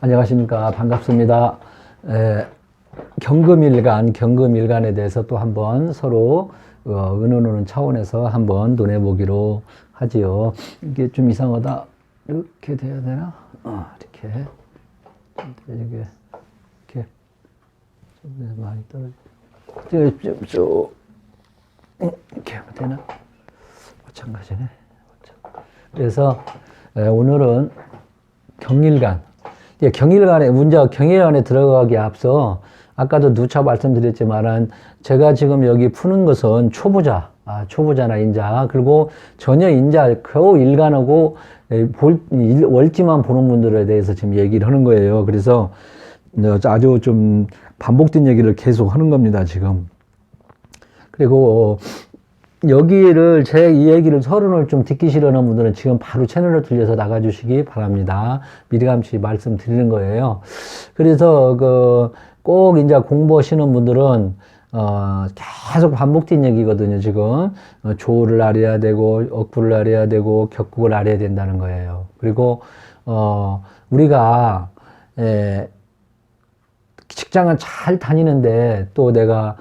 안녕하십니까. 반갑습니다. 경금일간에 대해서 또 한번 서로 의논하는 차원에서 한번 논해보기로 하지요. 이게 좀 이상하다. 이렇게 돼야 되나? 이렇게. 이렇게. 좀 많이 떨어져. 이렇게 하면 되나? 마찬가지네. 그래서 오늘은 경일간. 경일간에, 문제가 경일간에 들어가기에 앞서 아까도 누차 말씀드렸지만은 제가 지금 여기 푸는 것은 초보자나 인자, 그리고 전혀 인자, 겨우 일간하고 월지만 보는 분들에 대해서 지금 얘기를 하는 거예요. 그래서 아주 좀 반복된 얘기를 계속 하는 겁니다, 지금. 그리고 여기를 이 얘기를 서론을 좀 듣기 싫어하는 분들은 지금 바로 채널을 들려서 나가주시기 바랍니다. 미리감치 말씀드리는 거예요. 그래서 꼭 이제 공부하시는 분들은 계속 반복된 얘기거든요. 지금 조를 알아야 되고 억부를 알아야 되고 격국을 알아야 된다는 거예요. 그리고 우리가 직장은 잘 다니는데 또 내가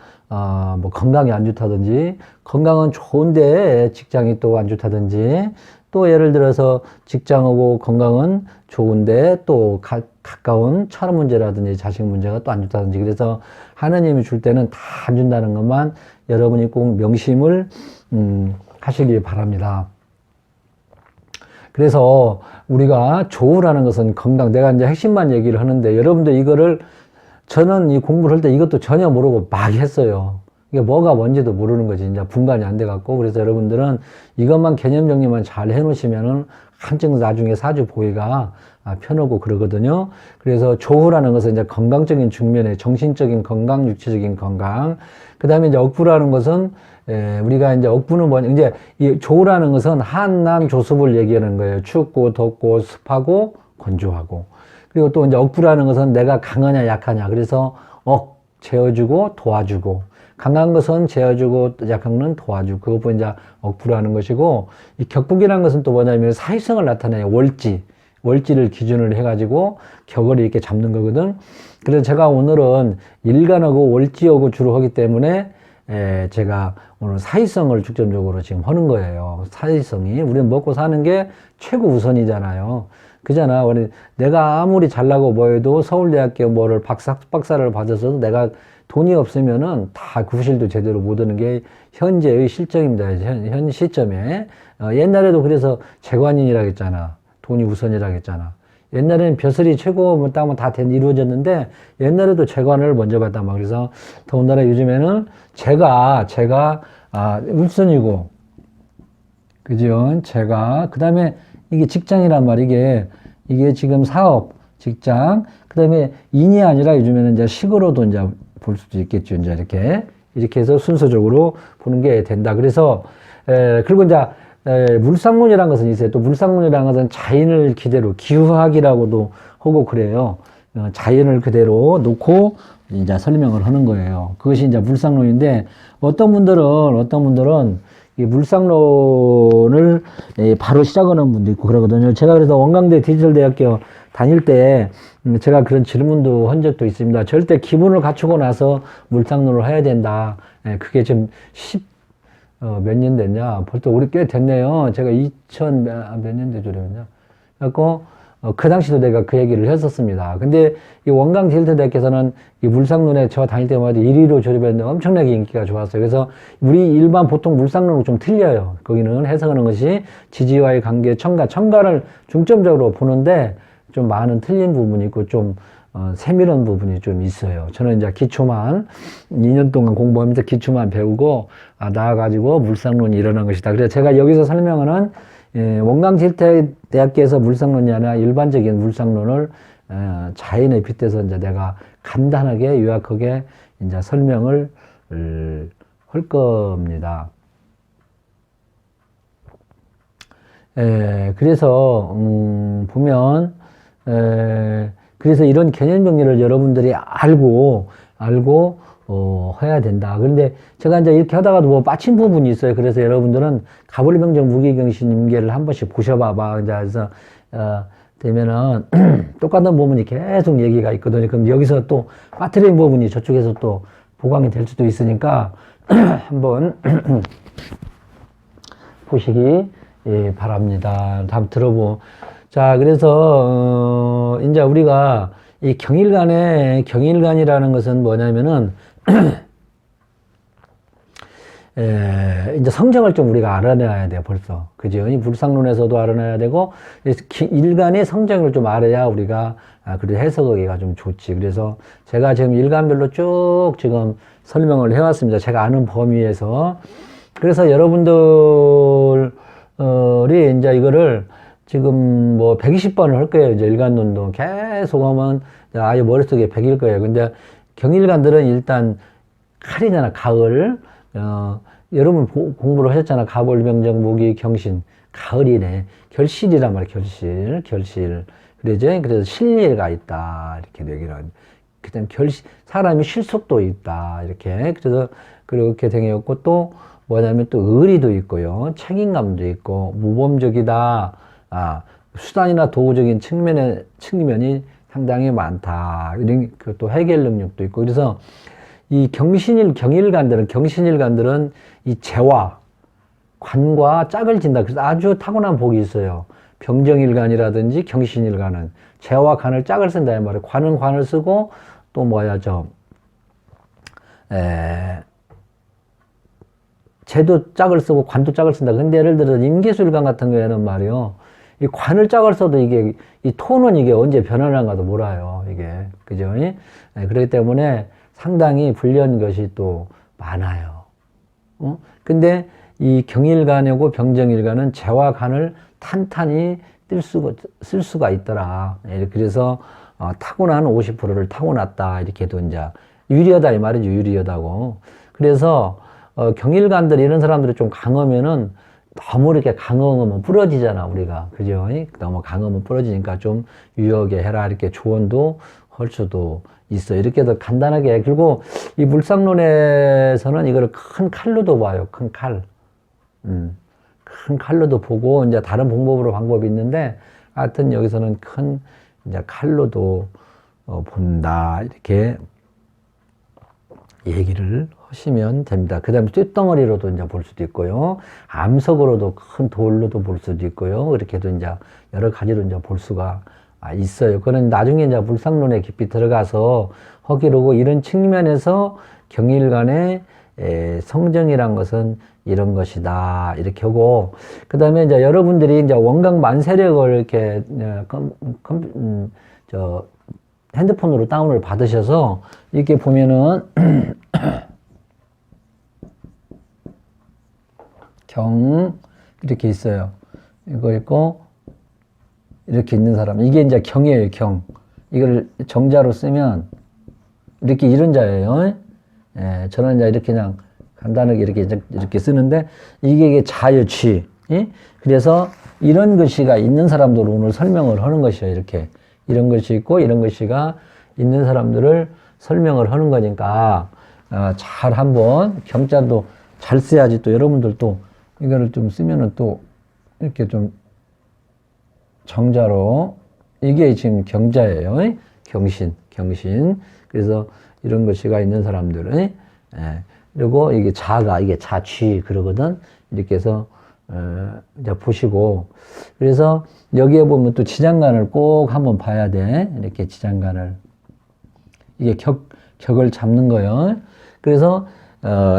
뭐 건강이 안 좋다든지, 건강은 좋은데 직장이 또 안 좋다든지, 또 예를 들어서 직장하고 건강은 좋은데 또 가까운 처로 문제라든지 자식 문제가 또 안 좋다든지, 그래서 하느님이 줄 때는 다 안 준다는 것만 여러분이 꼭 명심을 하시기 바랍니다. 그래서 우리가 조우라는 것은 건강, 내가 이제 핵심만 얘기를 하는데 여러분들 이거를, 저는 이 공부를 할 때 이것도 전혀 모르고 막 했어요. 이게 뭐가 뭔지도 모르는 거지. 이제 분간이 안 돼갖고. 그래서 여러분들은 이것만 개념 정리만 잘 해놓으시면은 한층 나중에 사주 보기가 편하고 그러거든요. 그래서 조후라는 것은 이제 건강적인 측면에 정신적인 건강, 육체적인 건강. 그 다음에 이제 억부라는 것은 우리가 이제 억부는 뭐냐. 이제 이 조후라는 것은 한남 조습을 얘기하는 거예요. 춥고 덥고 습하고 건조하고. 그리고 또 이제 억부라는 것은 내가 강하냐 약하냐. 그래서 재어주고 도와주고. 강한 것은 재어주고 약한 것은 도와주고. 그것도 이제 억부라는 것이고, 이 격국이라는 것은 또 뭐냐면 사회성을 나타내요. 월지를 기준으로 해가지고 격을 이렇게 잡는 거거든. 그래서 제가 오늘은 일간하고 월지하고 주로 하기 때문에 제가 오늘 사회성을 중점적으로 지금 하는 거예요. 사회성이. 우리는 먹고 사는 게 최고 우선이잖아요. 그잖아. 내가 아무리 잘나고 뭐해도 서울대학교 뭐를 박사를 받아서도 내가 돈이 없으면은 다 구실도 제대로 못 하는 게 현재의 실정입니다. 현 시점에. 옛날에도 그래서 재관인이라고 했잖아. 돈이 우선이라고 했잖아. 옛날에는 벼슬이 최고 따면 다 이루어졌는데 옛날에도 재관을 먼저 받단 말이야. 그래서 더군다나 요즘에는 제가 우선이고, 그죠? 그 다음에 이게 직장이란 말이야. 이게 지금 사업, 직장, 그 다음에 인이 아니라 요즘에는 이제 식으로도 이제 볼 수도 있겠죠. 이제 이렇게 해서 순서적으로 보는 게 된다. 그래서, 그리고 이제, 물상론이라는 것은 있어요. 또 물상론이라는 것은 자연을 그대로, 기후학이라고도 하고 그래요. 자연을 그대로 놓고 이제 설명을 하는 거예요. 그것이 이제 물상론인데, 어떤 분들은 이 물상론을 바로 시작하는 분도 있고 그러거든요. 제가 그래서 원광대 디지털대학교 다닐 때 제가 그런 질문도 한 적도 있습니다. 절대 기본을 갖추고 나서 물상론을 해야 된다. 그게 지금 몇 년 됐냐? 벌써 우리 꽤 됐네요. 제가 2000 몇 년 되죠랬냐? 그래갖고 그 당시도 내가 그 얘기를 했었습니다. 근데 이 원광 디지털대학교에서는 이 물상론에 저 다닐 때마다 1위로 졸업했는데 엄청나게 인기가 좋았어요. 그래서 우리 일반 보통 물상론은 좀 틀려요. 거기는 해석하는 것이 지지와의 관계, 청가를 중점적으로 보는데 좀 많은 틀린 부분이 있고 좀 세밀한 부분이 좀 있어요. 저는 이제 기초만 2년 동안 공부하면서 기초만 배우고 나와가지고 물상론이 일어난 것이다. 그래서 제가 여기서 설명하는 원광지대학교에서 물상론이 아니라 일반적인 물상론을 자연에 빗대서 이제 내가 간단하게 요약하게 이제 설명을 할 겁니다. 그래서 보면 그래서 이런 개념 정리를 여러분들이 알고 해야 된다. 그런데 제가 이제 이렇게 하다가도 뭐 빠친 부분이 있어요. 그래서 여러분들은 가불명정 무기경신 임계를 한 번씩 보셔봐봐. 그래서 되면은 똑같은 부분이 계속 얘기가 있거든요. 그럼 여기서 또 빠뜨린 부분이 저쪽에서 또 보강이 될 수도 있으니까 한번 보시기 바랍니다. 한번 자, 그래서 이제 우리가 이 경일간이라는 것은 뭐냐면은 이제 성정을 좀 우리가 알아내야 돼요, 벌써. 그죠? 이 불상론에서도 알아내야 되고, 일간의 성정을 좀 알아야 우리가, 그래도 해석하기가 좀 좋지. 그래서 제가 지금 일간별로 쭉 지금 설명을 해왔습니다. 제가 아는 범위에서. 그래서 여러분들이 이제 이거를 지금 뭐 120번을 할 거예요. 이제 일간론도 계속 하면 아예 머릿속에 100일 거예요. 근데 경일간들은 일단 칼이잖아, 가을. 여러분 공부를 하셨잖아. 가벌명정 무기 경신. 가을이네. 결실이란 말이야. 결실. 그래서 실리가 있다. 이렇게 얘기를 하는. 그다음 사람이 실속도 있다. 이렇게. 그래서 그렇게 되었고 또 뭐냐면 또 의리도 있고요. 책임감도 있고 무범적이다. 수단이나 도구적인 측면이 상당히 많다. 이런 또 해결 능력도 있고. 그래서 이 경신일간들은 이 재와 관과 짝을 진다. 그래서 아주 타고난 복이 있어요. 병정일간이라든지 경신일간은 재와 관을 짝을 쓴다. 이 말이에요. 관은 관을 쓰고 또 재도 짝을 쓰고 관도 짝을 쓴다. 근데 예를 들어 임계수일간 같은 경우에는 말이요. 이 관을 짝을 써도 이 톤은 이게 언제 변하는가도 몰라요. 이게. 그죠? 그렇기 때문에 상당히 불리한 것이 또 많아요. 근데 이 경일간이고 병정일간은 재와 간을 탄탄히 쓸 수가 있더라. 그래서 타고난 50%를 타고났다. 이렇게도 이제 유리하다 이 말이죠. 유리하다고. 그래서 경일간들 이런 사람들이 좀 강하면은 너무 이렇게 강하면 부러지잖아 우리가. 그죠? 너무 강하면 부러지니까 좀 유하게 해라. 이렇게 조언도 할 수도 있어. 이렇게 더 간단하게. 그리고 이 물상론에서는 이거를 큰 칼로도 봐요. 큰 칼. 큰 칼로도 보고, 이제 다른 방법이 있는데, 하여튼 여기서는 큰, 이제 칼로도 본다. 이렇게 얘기를 하시면 됩니다. 그 다음에 쇳덩어리로도 이제 볼 수도 있고요. 암석으로도 큰 돌로도 볼 수도 있고요. 이렇게도 이제 여러 가지로 이제 볼 수가 있어요. 그거는 나중에 이제 물상론에 깊이 들어가서 하기로고, 이런 측면에서 경일간의 성정이란 것은 이런 것이다. 이렇게 하고, 그 다음에 이제 여러분들이 이제 원각 만세력을 이렇게, 핸드폰으로 다운을 받으셔서, 이렇게 보면은, 이렇게 있어요. 이거 있고, 이렇게 있는 사람. 이게 이제 경이에요, 경. 이걸 정자로 쓰면, 이런 자예요. 저는 이제 이렇게 그냥 간단하게 이렇게 쓰는데, 이게 자예요, 쥐. 그래서 이런 글씨가 있는 사람들 오늘 설명을 하는 것이에요, 이렇게. 이런 글씨 있고, 이런 글씨가 있는 사람들을 설명을 하는 거니까, 잘 한번, 경자도 잘 써야지 또 여러분들도 이거를 좀 쓰면은 또 이렇게 좀 정자로, 이게 지금 경자예요. 경신. 그래서 이런 글씨가 있는 사람들은, 그리고 이게 이게 자취, 그러거든. 이렇게 해서, 이제 보시고. 그래서 여기에 보면 또 지장간을 꼭 한번 봐야 돼. 이렇게 지장간을. 이게 격을 잡는 거예요. 그래서,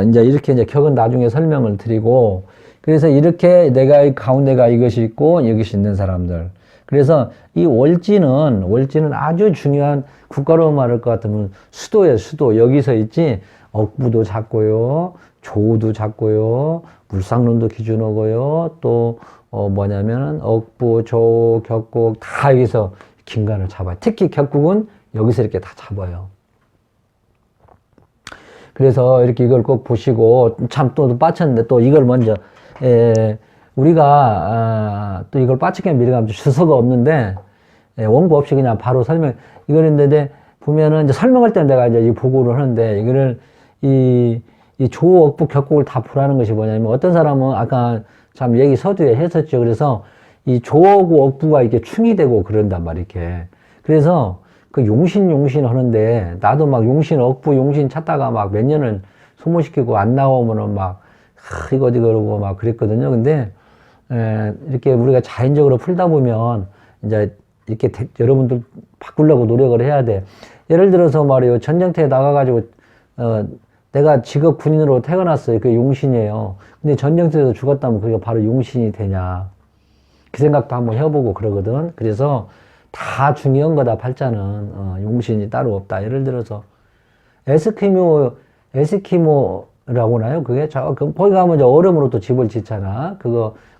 이제 이렇게 이제 격은 나중에 설명을 드리고, 그래서 이렇게 가운데가 이것이 있고, 이것이 있는 사람들. 그래서 이 월지는 아주 중요한, 국가로 말할 것 같으면 수도예요, 수도. 여기서 있지, 억부도 작고요, 조도 작고요, 물상론도 기준하고요, 또, 억부, 조, 격국, 다 여기서 긴간을 잡아요. 특히 격국은 여기서 이렇게 다 잡아요. 그래서 이렇게 이걸 꼭 보시고, 참 또 빠쳤는데 또 이걸 먼저, 우리가, 또 이걸 빠치게 미리가면 주소가 없는데, 원고 없이 그냥 바로 이걸 했는데, 보면은 이제 설명할 때 내가 이제 이 보고를 하는데, 이거를, 이 조억부 격국을 다 보라는 것이 뭐냐면, 어떤 사람은 아까 참 얘기 서두에 했었죠. 그래서 이 조하고 억부가 이렇게 충이 되고 그런단 말이야, 이렇게. 그래서 그 용신 하는데, 나도 막 용신, 억부, 용신 찾다가 막 몇 년을 소모시키고 안 나오면은 막, 이거 어디 그러고 막 그랬거든요. 근데, 이렇게 우리가 자연적으로 풀다 보면, 이제 이렇게 여러분들 바꾸려고 노력을 해야 돼. 예를 들어서 말이에요. 전쟁터에 나가가지고, 내가 직업 군인으로 태어났어요. 그게 용신이에요. 근데 전쟁터에서 죽었다면 그게 바로 용신이 되냐. 그 생각도 한번 해보고 그러거든. 그래서 다 중요한 거다, 팔자는. 용신이 따로 없다. 예를 들어서, 에스키모라고 하나요? 그게? 거기 가면 이제 얼음으로 또 집을 짓잖아.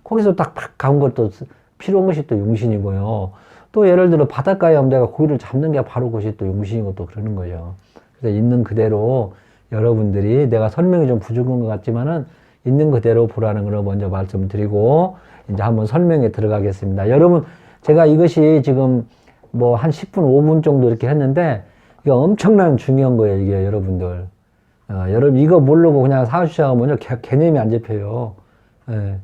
거기서 딱 가온 것도 필요한 것이 또 용신이고요. 또 예를 들어 바닷가에 오면 내가 고기를 잡는 게 바로 그것이 또 용신이고 또 그러는 거예요. 그래서 있는 그대로 여러분들이 내가 설명이 좀 부족한 것 같지만은 있는 그대로 보라는 걸 먼저 말씀드리고 이제 한번 설명에 들어가겠습니다. 여러분, 제가 이것이 지금 뭐 한 10분, 5분 정도 이렇게 했는데 이게 엄청난 중요한 거예요, 이게 여러분들. 여러분, 이거 모르고 그냥 사주시작하면 개념이 안 잡혀요. 예.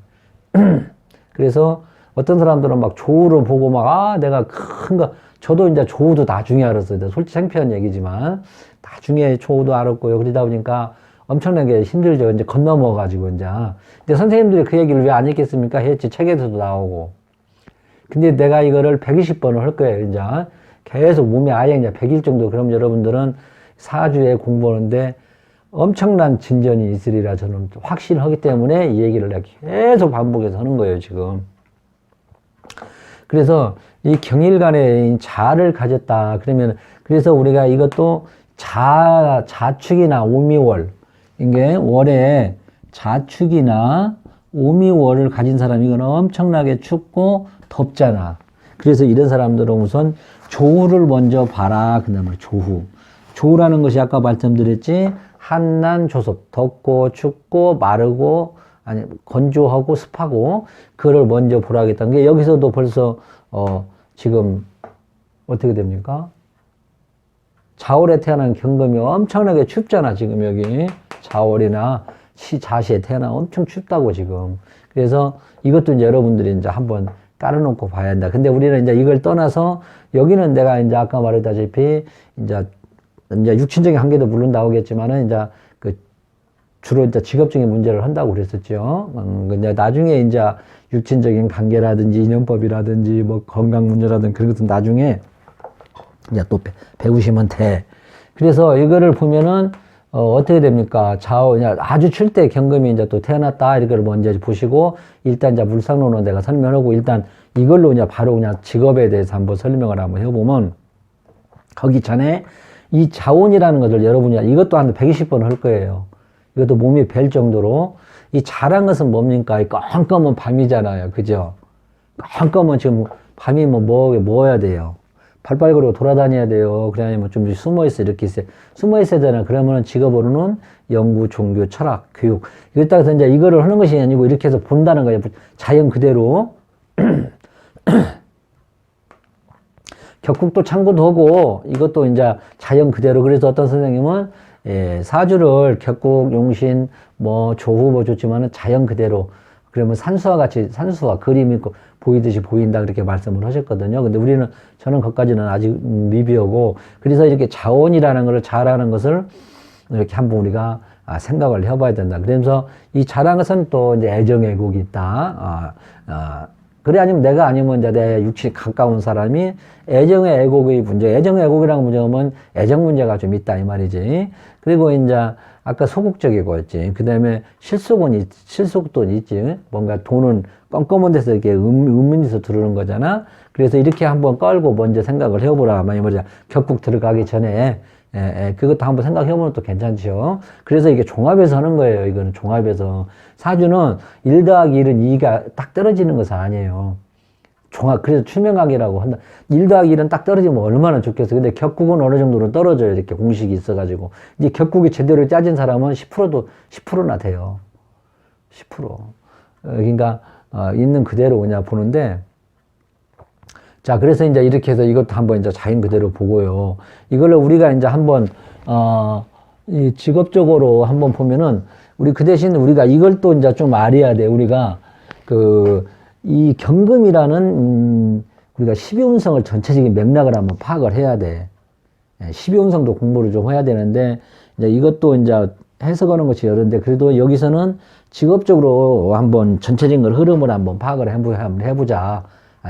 그래서 어떤 사람들은 막 조우를 보고 막, 내가 큰 거, 저도 이제 조우도 나중에 알았어요. 솔직히 창피한 얘기지만, 나중에 조우도 알았고요. 그러다 보니까 엄청나게 힘들죠. 이제 건너먹어가지고, 이제. 근데 선생님들이 그 얘기를 왜 안 했겠습니까? 했지. 책에서도 나오고. 근데 내가 이거를 120번을 할 거예요, 이제. 계속 몸이 아예 이제 100일 정도. 그럼 여러분들은 사주에 공부하는데 엄청난 진전이 있으리라 저는 확신하기 때문에 이 얘기를 내가 계속 반복해서 하는 거예요, 지금. 그래서 이 경일간에 자를 가졌다. 그래서 우리가 이것도 자축이나 오미월, 이게 월에 자축이나 오미월을 가진 사람, 이건 엄청나게 춥고 덥잖아. 그래서 이런 사람들은 우선 조후를 먼저 봐라. 그 다음에 조후. 조후라는 것이 아까 말씀드렸지, 한난조섭, 덥고 춥고 마르고 아니 건조하고 습하고 그걸 먼저 보라겠다는 게 여기서도 벌써 지금 어떻게 됩니까? 자월에 태어난 경금이 엄청나게 춥잖아. 지금 여기 자월이나 자시에 태어나 엄청 춥다고 지금. 그래서 이것도 이제 여러분들이 이제 한번 깔아놓고 봐야 한다. 근데 우리는 이제 이걸 떠나서 여기는 내가 이제 아까 말했다시피 이제 육친적인 관계도 물론 나오겠지만은 이제 주로 이제 직업적인 문제를 한다고 그랬었죠. 근데 나중에 이제 육친적인 관계라든지 인연법이라든지 뭐 건강 문제라든지 그런 것은 나중에 이제 또 배우시면 돼. 그래서 이거를 보면은 어떻게 됩니까? 아주 출 때 경금이 이제 또 태어났다 이걸 먼저 보시고 일단 이제 물상론은 내가 설명하고 일단 이걸로 이제 바로 그냥 직업에 대해서 한번 설명을 한번 해보면 거기 전에 이 자원이라는 것을 여러분이 이것도 한 120번 할 거예요. 이것도 몸이 벨 정도로 이 자란 것은 뭡니까? 이 깜깜한 밤이잖아요. 그죠? 깜깜한 지금 밤이 뭐 해야 돼요? 발발거리고 돌아다녀야 돼요. 그래 아니면 좀 숨어있어 이렇게 있어요. 숨어있어야 되나? 그러면은 직업으로는 연구, 종교, 철학, 교육. 이걸 따라서 이제 이거를 하는 것이 아니고 이렇게 해서 본다는 거예요. 자연 그대로. 격국도 참고도 하고 이것도 이제 자연 그대로. 그래서 어떤 선생님은 사주를 격국, 용신, 조후 좋지만은 자연 그대로. 그러면 산수와 같이 산수와 그림이 보이듯이 보인다 그렇게 말씀을 하셨거든요. 근데 저는 그것까지는 아직 미비하고 그래서 이렇게 자원이라는 것을 잘하는 것을 이렇게 한번 우리가 생각을 해봐야 된다. 그러면서 이 잘하는 것은 또 이제 애정 애국이 있다. 그래 아니면 내가 아니면 이제 내 육신에 가까운 사람이 애정의 애국의 문제, 애정의 애국이라는 문제는 애정 문제가 좀 있다 이 말이지. 그리고 이제 아까 소극적이고 있지. 그 다음에 실속도 있지. 뭔가 돈은 껌껌한 데서 이렇게 은밀해서 들어오는 거잖아. 그래서 이렇게 한번 깔고 먼저 생각을 해보라. 만약 뭐냐 격국 들어가기 전에 그것도 한번 생각해보면 또 괜찮죠. 그래서 이게 종합해서 하는 거예요. 이거는 종합해서. 사주는 1 더하기 1은 2가 딱 떨어지는 것은 아니에요. 그래서 추명각이라고 한다. 1 더하기 1은 딱 떨어지면 얼마나 좋겠어. 근데 격국은 어느 정도로 떨어져요. 이렇게 공식이 있어가지고. 이제 격국이 제대로 짜진 사람은 10%나 돼요. 10%. 그러니까, 있는 그대로 그냥 보는데, 자, 그래서 이제 이렇게 해서 이것도 한번 이제 자연 그대로 보고요. 이걸로 우리가 이제 한번, 이 직업적으로 한번 보면은, 우리 그 대신 우리가 이걸 또 이제 좀 알아야 돼. 우리가 이 경금이라는 우리가 12운성을 전체적인 맥락을 한번 파악을 해야 돼. 12운성도 공부를 좀 해야 되는데 이제 이것도 이제 해석하는 것이 어려운데 그래도 여기서는 직업적으로 한번 전체적인 걸 흐름을 한번 파악을 한번 해보자.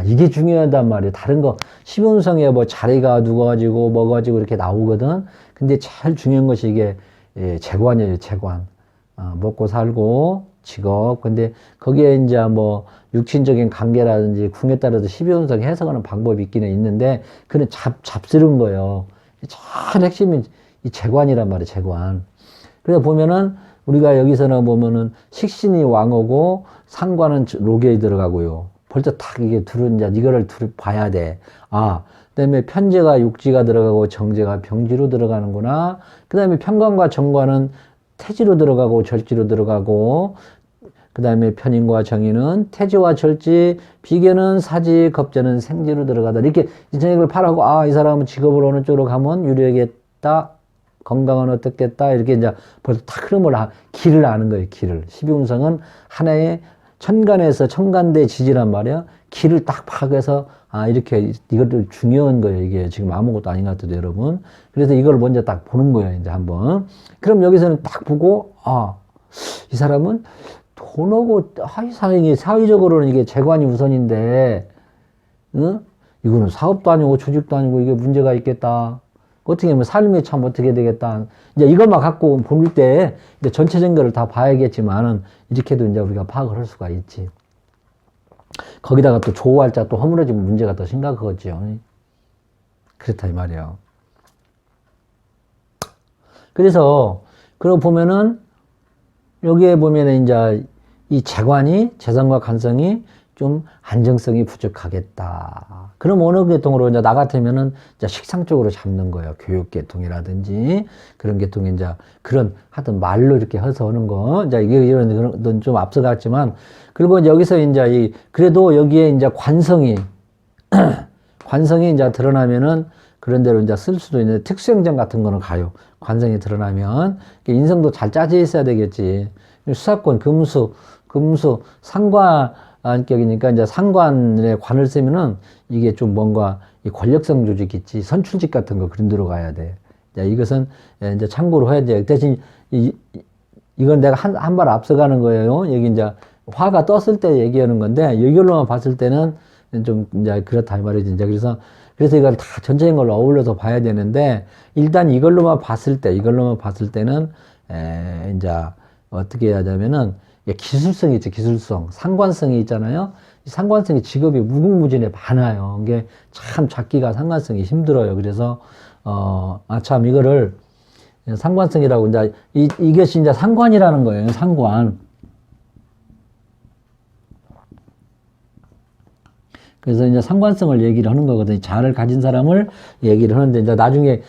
이게 중요하단 말이에요. 다른 거 12운성에 뭐 자리가 누가 가지고 뭐 가지고 이렇게 나오거든. 근데 제일 중요한 것이 이게 재관이에요. 재관. 먹고 살고 직업. 근데 거기에 이제 뭐 육친적인 관계라든지 궁에 따라서 12운성 해석하는 방법이 있기는 있는데 그는 잡스러운 거예요. 제일 핵심이 이 재관이란 말이에요. 재관. 그래서 보면은 우리가 여기서는 보면은 식신이 왕오고 상관은 로계에 들어가고요. 벌써 딱 이게 둘은 이제 이거를 봐야 돼. 그다음에 편제가 육지가 들어가고 정제가 병지로 들어가는구나. 그다음에 편관과 정관은 태지로 들어가고 절지로 들어가고 그다음에 편인과 정인은 태지와 절지, 비계는 사지, 겁제는 생지로 들어가다. 이렇게 이걸 파라고 이 사람은 직업을 어느 쪽으로 가면 유리하겠다. 건강은 어떻겠다. 이렇게 이제 벌써 다 흐름을 길을 아는 거예요. 길을. 12운성은 하나의 천간에서 천간대 지지란 말이야. 길을 딱 파악해서 이렇게 이것도 중요한 거예요. 이게 지금 아무것도 아닌 것 같아도 여러분. 그래서 이걸 먼저 딱 보는 거예요. 이제 한번. 그럼 여기서는 딱 보고 이 사람은 돈하고 이 사람이 사회적으로는 이게 재관이 우선인데 이거는 사업도 아니고 조직도 아니고 이게 문제가 있겠다. 어떻게 하면 삶이 참 어떻게 되겠다. 이제 이것만 갖고 볼 때 전체적인 거를 다 봐야겠지만은 이렇게도 이제 우리가 파악을 할 수가 있지. 거기다가 또 조할자 또 허물어지면 문제가 더 심각하겠죠. 그렇다 이 말이에요. 그래서 그러고 보면은 여기에 보면은 이제 이 재관이 재성과 간성이 좀 안정성이 부족하겠다. 그럼 어느 계통으로 이제 나 같으면은 이제 식상 쪽으로 잡는 거예요. 교육 계통이라든지 그런 계통이 이제 그런 하여튼 말로 이렇게 해서 오는 거. 이제 이게 이런 건 좀 앞서갔지만 그리고 이제 여기서 이제 그래도 여기에 이제 관성이 이제 드러나면은 그런 대로 이제 쓸 수도 있는 특수행정 같은 거는 가요. 관성이 드러나면 인성도 잘 짜져 있어야 되겠지. 수사권, 금수, 상관격이니까 이제 상관에 관을 쓰면은 이게 좀 뭔가 권력성 조직 있지. 선출직 같은 거 그런 데로 가야 돼. 이것은 이제 참고로 해야 돼. 대신 이건 내가 한 발 앞서가는 거예요. 여기 이제 화가 떴을 때 얘기하는 건데 이걸로만 봤을 때는 좀 이제 그렇다 이 말이지. 이제 그래서 이걸 다 전체적인 걸로 어울려서 봐야 되는데 일단 이걸로만 봤을 때는 이제 어떻게 하자면은 기술성이 있죠. 기술성. 상관성이 있잖아요. 이 상관성이 직업이 무궁무진해 많아요. 이게 참 잡기가 상관성이 힘들어요. 그래서 참 이거를 상관성이라고 이제 이것이 이제 상관이라는 거예요. 상관. 그래서 이제 상관성을 얘기를 하는 거거든요. 자를 가진 사람을 얘기를 하는데, 이제 나중에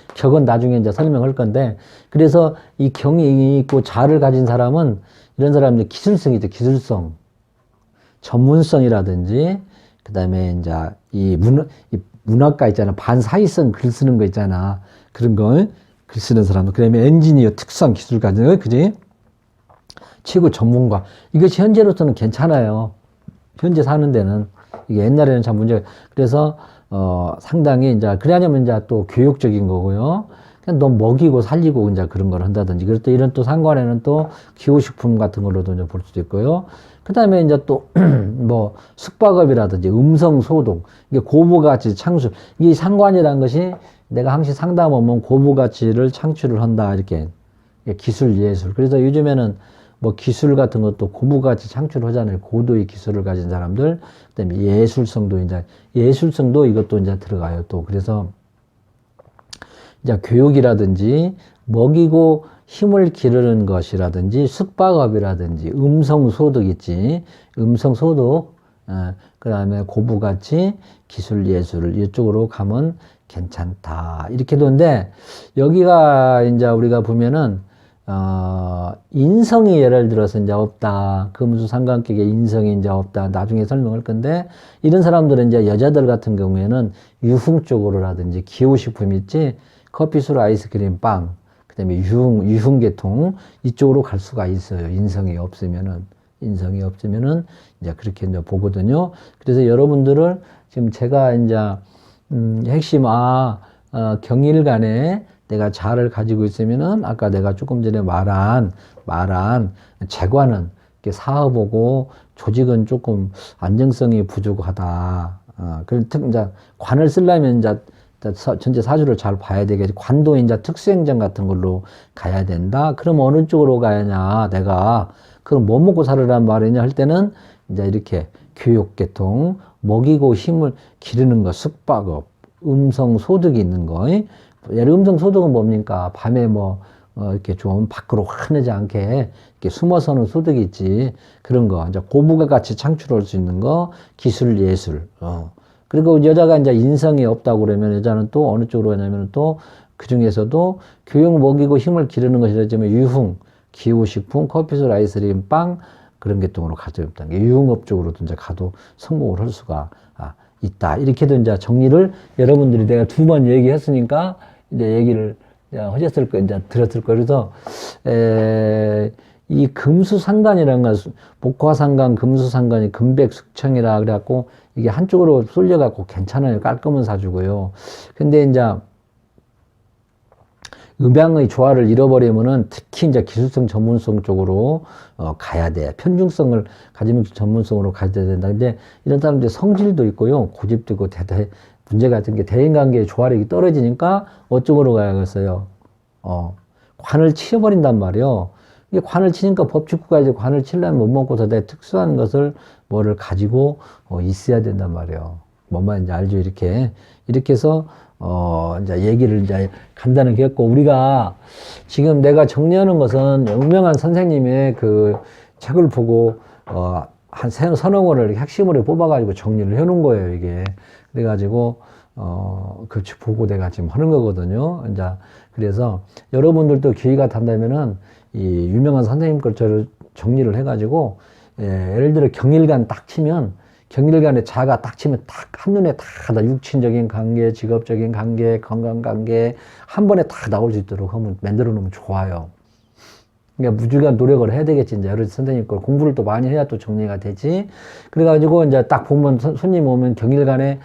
이제 설명할 건데, 그래서 이 경이 있고 자를 가진 사람은 이런 사람들 기술성이죠. 기술성. 전문성이라든지, 그 다음에 이제 이 문학가 있잖아. 반사이성 글 쓰는 거 있잖아. 그런 거, 글 쓰는 사람들. 그 다음에 엔지니어 특성 기술 가진 거, 그지? 최고 전문가. 이것이 현재로서는 괜찮아요. 현재 사는 데는. 이게 옛날에는 참 문제가, 그래서, 상당히 이제, 그래야냐면 이제 또 교육적인 거고요. 그냥 너 먹이고 살리고 이제 그런 걸 한다든지. 그래서 또 이런 또 상관에는 또 기호식품 같은 걸로도 이제 볼 수도 있고요. 그 다음에 이제 또, 뭐, 숙박업이라든지 음성 소동, 이게 고부가치 창출. 이 상관이라는 것이 내가 항상 상담하면 고부가치를 창출을 한다. 이렇게. 기술, 예술. 그래서 요즘에는 뭐 기술 같은 것도 고부가치 창출하잖아요. 고도의 기술을 가진 사람들. 그다음에 예술성도 이것도 이제 들어가요. 또 그래서 이제 교육이라든지 먹이고 힘을 기르는 것이라든지 숙박업이라든지 음성소득 있지. 음성소득. 그다음에 고부가치 기술 예술 이쪽으로 가면 괜찮다. 이렇게 되는데 여기가 이제 우리가 보면은 인성이 예를 들어서 이제 없다. 금수 상관격에 인성이 이제 없다. 나중에 설명할 건데, 이런 사람들은 이제 여자들 같은 경우에는 유흥 쪽으로라든지 기호식품 있지, 커피, 술, 아이스크림, 빵, 그 다음에 유흥계통, 이쪽으로 갈 수가 있어요. 인성이 없으면은. 인성이 없으면은 이제 그렇게 이제 보거든요. 그래서 여러분들을 지금 제가 이제 핵심 경일 간에 내가 자를 가지고 있으면은 아까 내가 조금 전에 말한 재관은 이렇게 사업하고 조직은 조금 안정성이 부족하다. 그런 이제 관을 쓰려면 이제 전체 사주를 잘 봐야 되겠지. 관도 이제 특수행정 같은 걸로 가야 된다. 그럼 어느 쪽으로 가야냐? 내가 그럼 뭐 먹고 살으란 말이냐 할 때는 이제 이렇게 교육계통, 먹이고 힘을 기르는 거, 숙박업, 음성 소득이 있는 거. 예를 음성 소득은 뭡니까? 밤에 이렇게 좀 밖으로 환하지 않게 이렇게 숨어서는 소득이 있지. 그런 거. 이제 고부가 같이 창출할 수 있는 거, 기술, 예술. 그리고 여자가 이제 인성이 없다고 그러면 여자는 또 어느 쪽으로 가냐면 또 그 중에서도 교육 먹이고 힘을 기르는 것이라지만 유흥, 기후식품, 커피술, 아이스크림, 빵, 그런 계통으로 가져있다는 게 유흥업 쪽으로도 이제 가도 성공을 할 수가 있다. 이렇게도 이제 정리를 여러분들이 내가 2번 얘기했으니까 이제 얘기를 하셨을 거, 이제 들었을 거. 그래서, 이 금수상관이라는 거, 목화상관, 금수상관이 금백숙청이라 그래갖고 이게 한쪽으로 쏠려갖고 괜찮아요. 깔끔한 사주고요. 근데 이제 음양의 조화를 잃어버리면은 특히 이제 기술성 전문성 쪽으로 가야 돼. 편중성을 가지면 전문성으로 가야 된다. 근데 이런 사람들 성질도 있고요. 고집도 있고 문제 같은 게 대인관계의 조화력이 떨어지니까 어쪽으로 가야겠어요. 관을 치워버린단 말이요. 이게 관을 치니까 법칙구가 이제 관을 치려면 못 먹고서 내 특수한 것을 뭐를 가지고 있어야 된단 말이에요. 뭔 말인지 알죠? 이렇게 해서 이제 얘기를 이제 간단하게 했고, 우리가 지금 내가 정리하는 것은 유명한 선생님의 그 책을 보고, 한 서너 권을 핵심으로 뽑아가지고 정리를 해 놓은 거예요, 이게. 그래가지고, 그 보고 내가 지금 하는 거거든요. 이제, 그래서 여러분들도 기회가 된다면은, 이 유명한 선생님 걸 저를 정리를 해가지고, 예를 들어 경일관 딱 치면, 경일간에 자가 딱 치면 딱 한눈에 다 육친적인 관계, 직업적인 관계, 건강관계 한 번에 다 나올 수 있도록 하면 만들어 놓으면 좋아요. 그러니까 무지간 노력을 해야 되겠지. 이제 여러 선생님 걸 공부를 또 많이 해야 또 정리가 되지. 그래가지고 이제 딱 보면 손님 오면 경일간에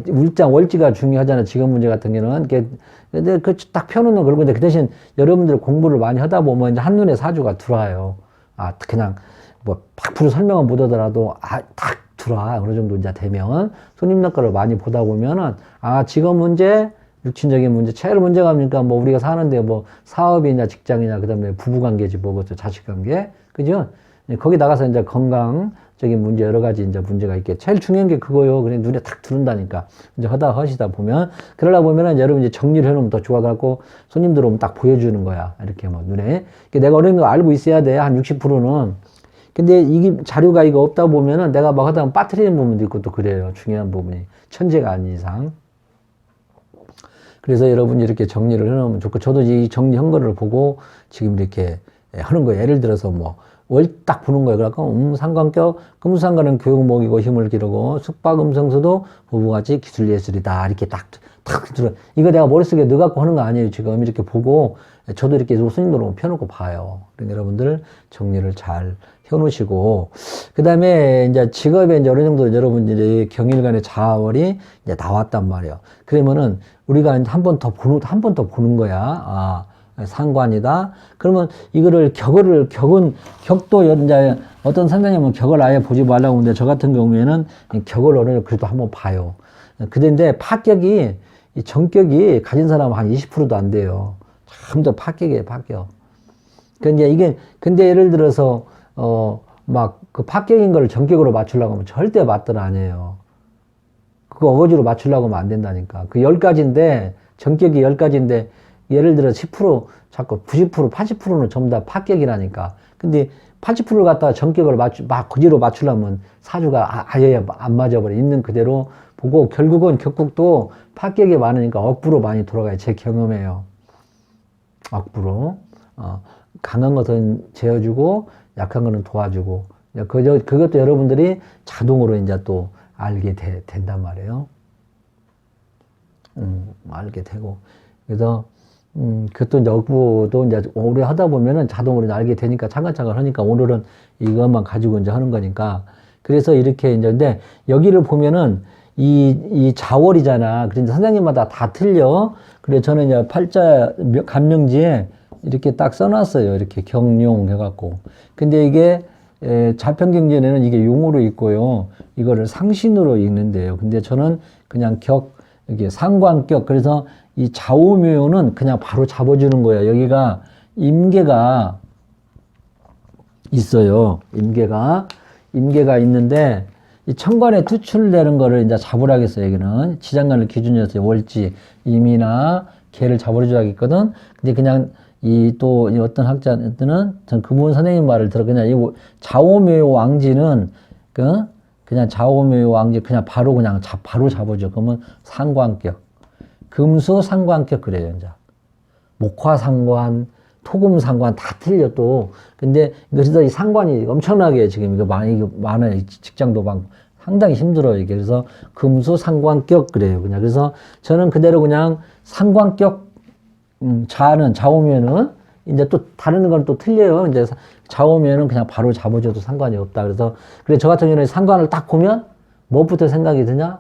울장 월지가 중요하잖아. 직업 문제 같은 경우는. 근데 그 딱 펴놓는 그런 건데 그 대신 여러분들 공부를 많이 하다 보면 이제 한눈에 사주가 들어와요. 그냥 100% 설명은 못 하더라도 딱 들어와. 어느 정도 이제 되면 손님들 거를 많이 보다 보면은 직업 문제, 육친적인 문제, 제일 문제가 뭡니까? 우리가 사는데 사업이냐 직장이냐 그다음에 부부관계지 그것도 자식관계, 그죠? 거기 나가서 이제 건강적인 문제 여러 가지 이제 문제가 있게 제일 중요한 게 그거요. 그냥 눈에 탁 들어온다니까. 이제 하시다 보면 그러다 보면은 여러분 이제 정리를 해놓으면 더 좋아갖고 손님들 오면 딱 보여주는 거야. 이렇게 눈에. 내가 어려운 거 알고 있어야 돼. 한 60%는. 근데 이게 자료가 이거 없다 보면은 내가 막 하다 보면 빠뜨리는 부분도 있고 또 그래요. 중요한 부분이. 천재가 아닌 이상. 그래서 여러분이 이렇게 정리를 해놓으면 좋고, 저도 이 정리한 거를 보고 지금 이렇게 하는 거예요. 예를 들어서 월 딱 보는 거예요. 그래갖고, 상관격, 금수상관은 교육 먹이고 힘을 기르고, 숙박 음성수도 부부같이 기술예술이다. 이렇게 딱 들어. 이거 내가 머릿속에 넣어갖고 하는 거 아니에요. 지금 이렇게 보고, 저도 이렇게 손님들 오면 펴놓고 봐요. 그러니까 여러분들 정리를 잘 해놓으시고, 그 다음에 이제 직업에 이제 어느 정도 여러분들이 경일간의 자월이 이제 나왔단 말이에요. 그러면은 우리가 한 번 더 보는 거야. 상관이다. 그러면 이거를 격도 이제 어떤 선생님은 격을 아예 보지 말라고 하는데 저 같은 경우에는 격을 어느 정도 그래도 한번 봐요. 그런데 파격이, 이 정격이 가진 사람은 한 20%도 안 돼요. 전부 다 파격이에요, 파격. 근데 예를 들어서, 그 파격인 걸 정격으로 맞추려고 하면 절대 맞들 아니에요. 그거 어거지로 맞추려고 하면 안 된다니까. 그 10가지인데, 정격이 10가지인데, 예를 들어 10%, 자꾸 90%, 80%는 전부 다 파격이라니까. 근데 80%를 갖다가 정격을 막 거지로 맞추려면 사주가 아예 안 맞아버려. 있는 그대로 보고, 결국은 격국도 파격이 많으니까 억부로 많이 돌아가요. 제 경험이에요. 억부로. 강한 것은 재어주고, 약한 거는 도와주고. 그것도 여러분들이 자동으로 이제 또 알게 된단 말이에요. 알게 되고. 그래서, 그것도 이제 억부도 이제 오래 하다 보면은 자동으로 이제 알게 되니까 차근차근 하니까 오늘은 이것만 가지고 이제 하는 거니까. 그래서 이렇게 이제, 근데 여기를 보면은 이 자월이잖아. 그래서 선생님마다 다 틀려. 그래서 저는 이제 팔자 감명지에 이렇게 딱 써놨어요. 이렇게 경용 해갖고. 근데 이게 자편경전에는 이게 용으로 있고요. 이거를 상신으로 읽는데요. 근데 저는 그냥 이게 상관격. 그래서 이 좌우묘는 그냥 바로 잡아주는 거예요. 여기가 임계가 있어요. 임계가 있는데, 이 천간에 투출되는 거를 이제 잡으라겠어요. 여기는 지장간을 기준으로 해서 월지, 임이나 개를 잡아주라겠거든. 근데 그냥 또 어떤 학자들은 전 그분 선생님 말을 들어 그냥 이 좌우묘 왕지는 그냥 좌우묘 왕지 그냥 바로 잡아줘. 그러면 상관격, 금수 상관격 그래요. 이제 목화상관, 토금상관 다 틀려 또. 근데 그래서 이 상관이 엄청나게 지금 이거 많아요. 직장도 많고 상당히 힘들어요 이게. 그래서 금수 상관격 그래요. 그냥 그래서 저는 그대로 그냥 상관격. 좌우면은 이제 또 다른 건 또 틀려요. 이제 좌우면은 그냥 바로 잡아줘도 상관이 없다. 그래서 그래 저 같은 경우는 상관을 딱 보면 뭐부터 생각이 드냐?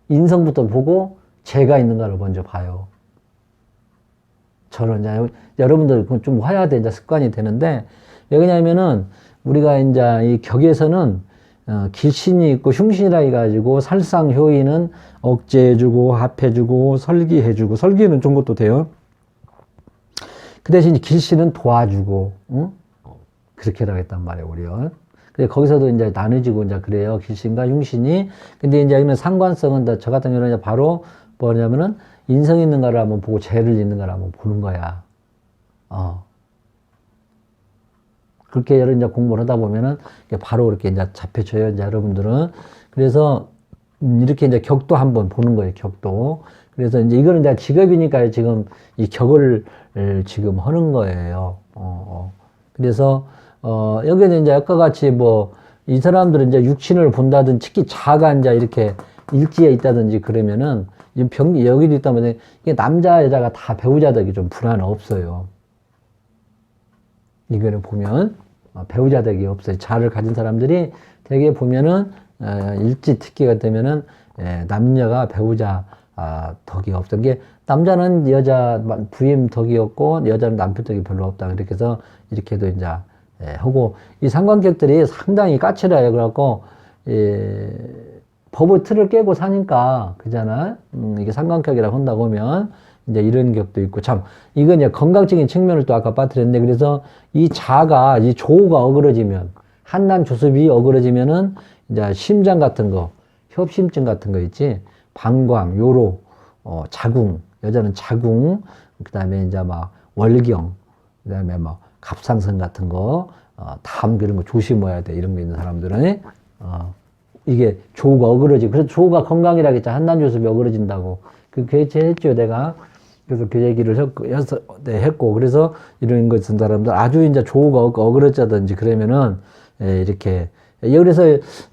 인성부터 보고 재가 있는가를 먼저 봐요. 저는 이제 여러분들 좀 화야돼 이제 습관이 되는데 왜 그러냐면은 우리가 이제 이 격에서는 길신이 있고 흉신이라 해가지고 살상효의는 억제해주고 합해주고 설기해주고 설기는 좋은 것도 돼요. 그 대신 길신은 도와주고, 응? 그렇게 하겠단 말이에요, 우리요. 근데 거기서도 이제 나눠지고 이제 그래요. 길신과 흉신이. 근데 이제 여기는 상관성은 저 같은 경우는 이제 바로 뭐냐면은 인성 있는가를 한번 보고 재를 있는가를 한번 보는 거야. 그렇게 이제 공부를 하다 보면은 바로 이렇게 이제 잡혀져요, 이제 여러분들은. 그래서 이렇게 이제 격도 한번 보는 거예요, 격도. 그래서 이제 이거는 내가 직업이니까 지금 이 격을 지금 하는 거예요. 그래서, 여기는 이제 아까 같이 이 사람들은 이제 육신을 본다든지 특히 자가 이제 이렇게 일지에 있다든지 그러면은 여기도 있다면 이게 남자, 여자가 다 배우자덕이 좀 불안 없어요. 이거를 보면 배우자덕이 없어요. 자를 가진 사람들이 되게 보면은 일지 특기가 되면은 남녀가 배우자 덕이 없어. 이게 남자는 여자 부임 덕이 없고 여자는 남편 덕이 별로 없다. 그렇게 해서 이렇게도 이제 하고 이 상관격들이 상당히 까칠해요. 그래갖고 법의 틀을 깨고 사니까 그잖아. 이게 상관격이라고 한다고 하면 이제 이런 격도 있고 참 이건 이제 건강적인 측면을 또 아까 빠뜨렸는데 그래서 이 조가 어그러지면 한난 조습이 어그러지면은 이제 심장 같은 거, 협심증 같은 거 있지. 방광, 요로, 자궁, 여자는 자궁, 그 다음에 이제 막 월경, 그 다음에 막 갑상선 같은 거, 담 그런 거 조심해야 돼. 이런 거 있는 사람들은, 이게 조가 어그러지고, 그래서 조가 건강이라겠죠. 한난조습이 어그러진다고. 그게 했죠, 내가. 그래서 그 얘기를 했고, 그래서 이런 거 쓴 사람들, 아주 이제 조가 어그러졌다든지 그러면은, 이렇게, 그래서,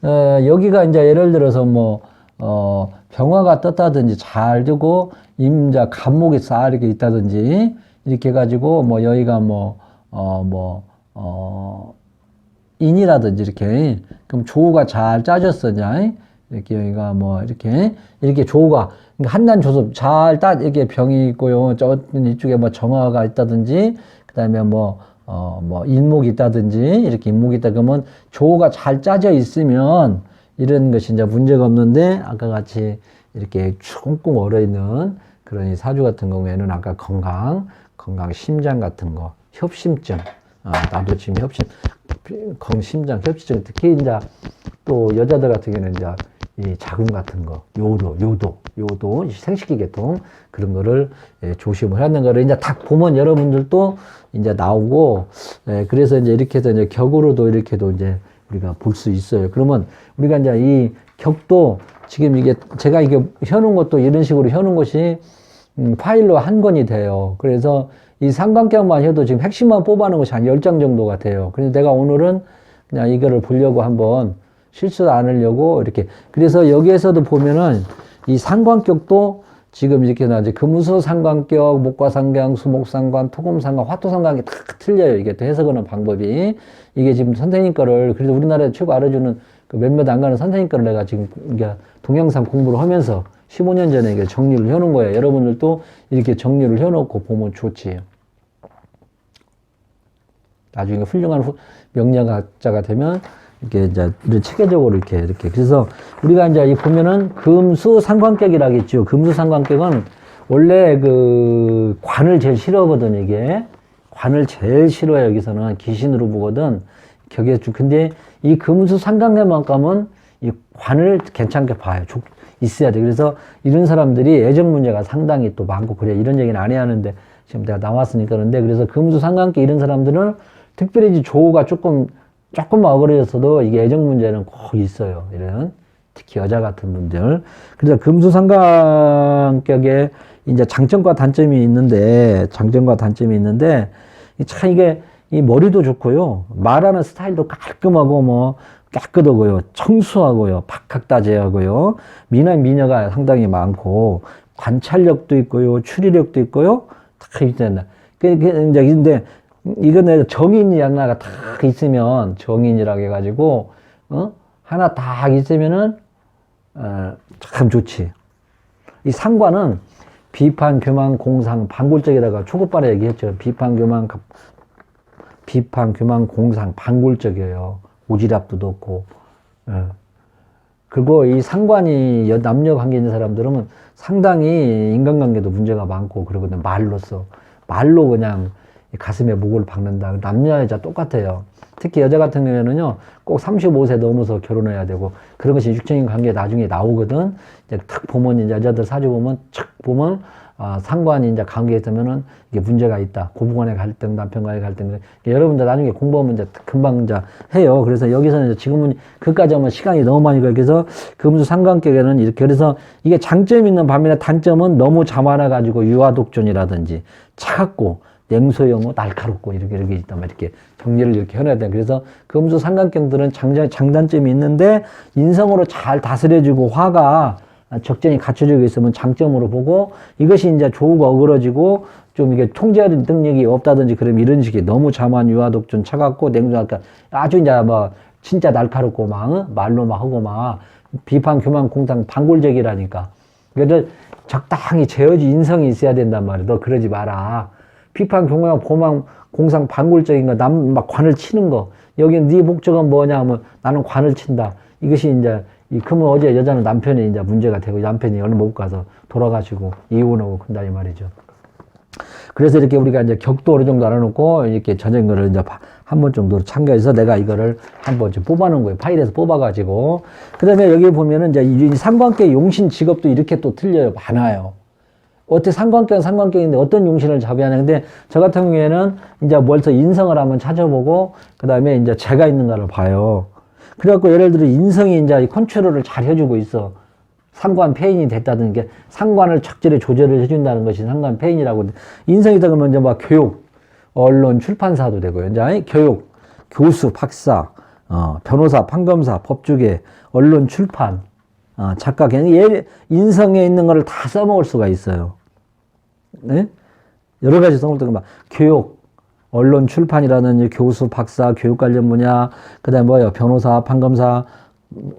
여기가 이제 예를 들어서 병화가 떴다든지 잘 되고, 임자, 간목이 싹 이렇게 있다든지, 이렇게 해가지고, 여기가 인이라든지 이렇게, 그럼 조가 잘 짜졌으냐, 이렇게 여기가 이렇게 조가, 한난조섭 잘 이렇게 병이 있고요. 이쪽에 정화가 있다든지, 그 다음에 인목이 있다든지, 이렇게 인목이 있다 그러면 조가 잘 짜져 있으면 이런 것이 이제 문제가 없는데, 아까 같이 이렇게 꽁꽁 얼어있는 그런 이 사주 같은 경우에는 아까 건강, 심장 같은 거, 협심증, 나도 지금 심장, 협심증, 특히 이제 또 여자들 같은 경우는 이제 이 자궁 같은 거, 요도, 생식기 계통, 그런 거를 조심을 하는 거를 이제 딱 보면 여러분들도 이제 나오고, 그래서 이제 이렇게 해서 이제 격으로도 이렇게도 이제 우리가 볼 수 있어요. 그러면 우리가 이제 이 격도 지금 이게 제가 이게 혀놓은 것도 이런 식으로 혀놓은 것이 파일로 한 권이 돼요. 그래서 이 상관격만 해도 지금 핵심만 뽑아놓은 것이 한 10장 정도가 돼요. 그래서 내가 오늘은 그냥 이거를 보려고 한번 실수 안 하려고 이렇게. 그래서 여기에서도 보면은 이 상관격도 지금 이렇게 나 이제 금수 상관격, 목과상관, 수목상관, 토금상관, 화토상관이 다 틀려요. 이게 또 해석하는 방법이. 이게 지금 선생님 거를, 그래도 우리나라에 최고 알아주는 그 몇몇 안 가는 선생님 거를 내가 지금 이게 동영상 공부를 하면서 15년 전에 이게 정리를 해놓은 거예요. 여러분들도 이렇게 정리를 해놓고 보면 좋지. 나중에 훌륭한 명리학자가 되면 이렇게 이제 이런 체계적으로 이렇게. 그래서 우리가 이제 이 보면은 금수상관격이라겠죠. 금수상관격은 원래 그 관을 제일 싫어하거든, 이게. 관을 제일 싫어해, 여기서는. 귀신으로 보거든. 격에 근데 이 금수상관격만큼은 이 관을 괜찮게 봐요. 있어야 돼. 그래서 이런 사람들이 애정 문제가 상당히 또 많고 그래. 이런 얘기는 안 해야 하는데 지금 내가 나왔으니까 그런데 그래서 금수상관격 이런 사람들은 특별히 조우가 조금 어그러졌어도 이게 애정 문제는 꼭 있어요. 이런 특히 여자 같은 분들. 그래서 금수상관격에 이제 장점과 단점이 있는데 참 이게 이 머리도 좋고요. 말하는 스타일도 깔끔하고 뭐 깨끗하고요. 청수하고요. 박학다재하고요. 미녀가 상당히 많고 관찰력도 있고요. 추리력도 있고요. 다 있잖아. 근데 이거는 정인이 하나가 다 있으면 정인이라고 해가지고 하나 다 있으면은 참 좋지. 이 상관은 비판, 교만, 공상, 반골적이라고 초급반에 얘기했죠. 비판, 교만, 공상, 반골적이에요. 오지랖도 없고. 그리고 이 상관이 남녀 관계 있는 사람들은 상당히 인간관계도 문제가 많고 그러거든. 말로 그냥 가슴에 목을 박는다. 남녀 여자 똑같아요. 특히 여자 같은 경우에는요, 꼭 35세 넘어서 결혼해야 되고, 그런 것이 육적인 관계에 나중에 나오거든. 이제 탁 보면, 이제 여자들 사주 보면, 촥 보면, 상관이 이제 관계에 있으면은 이게 문제가 있다. 고부간의 갈등, 남편과의 갈등. 여러분들 나중에 공부하면 이제 금방 이제 해요. 그래서 여기서는 이제 지금은 그까지 하면 시간이 너무 많이 걸려. 그래서 금수 상관격에는 이렇게. 그래서 이게 장점이 있는 반면에 단점은 너무 자만해가지고 유아독존이라든지 차갑고, 냉소형고 날카롭고 이렇게 있단 말이야. 이렇게 정리를 이렇게 해놔야 돼. 그래서 금수 상관격들은 장단점이 있는데 인성으로 잘 다스려주고 화가 적절히 갖춰지고 있으면 장점으로 보고 이것이 이제 조우가 어그러지고 좀 이게 통제하는 능력이 없다든지 그러면 이런 식의 너무 자만 유아독존 차갑고 냉소하니까 아주 이제 뭐 진짜 날카롭고 막 말로 막 하고 막 비판 교만 공상 반골적이라니까. 그래서 적당히 재어지 인성이 있어야 된단 말이야. 너 그러지 마라. 비판, 교만, 공상, 반골적인 거, 막 관을 치는 거. 여기 네 목적은 뭐냐 하면 나는 관을 친다. 이것이 이제, 그러면 어제 여자는 남편이 이제 문제가 되고 남편이 얼마 못 가서 돌아가시고 이혼하고 그런다 이 말이죠. 그래서 이렇게 우리가 이제 격도 어느 정도 알아놓고 이렇게 전적인 거를 이제 한 번 정도 참가해서 내가 이거를 한번 좀 뽑아놓은 거예요. 파일에서 뽑아가지고. 그 다음에 여기 보면은 이제 이 상관계 용신 직업도 이렇게 또 틀려요. 많아요. 어떻게 상관격인데 어떤 용신을 잡아야 하냐. 근데 저 같은 경우에는 이제 멀서 인성을 한번 찾아보고, 그 다음에 이제 제가 있는가를 봐요. 그래갖고 예를 들어 인성이 이제 컨트롤을 잘 해주고 있어. 상관 폐인이 됐다는 게 상관을 적절히 조절을 해준다는 것이 상관 폐인이라고. 인성이다 그러면 이제 막 교육, 언론, 출판사도 되고요. 이제 교육, 교수, 박사, 변호사, 판검사, 법조계, 언론, 출판, 작가, 인성에 있는 거를 다 써먹을 수가 있어요. 네? 여러 가지 써먹을 때가 막 교육, 언론, 출판이라든지 교수, 박사, 교육 관련 분야, 그 다음에 뭐요, 변호사, 판검사,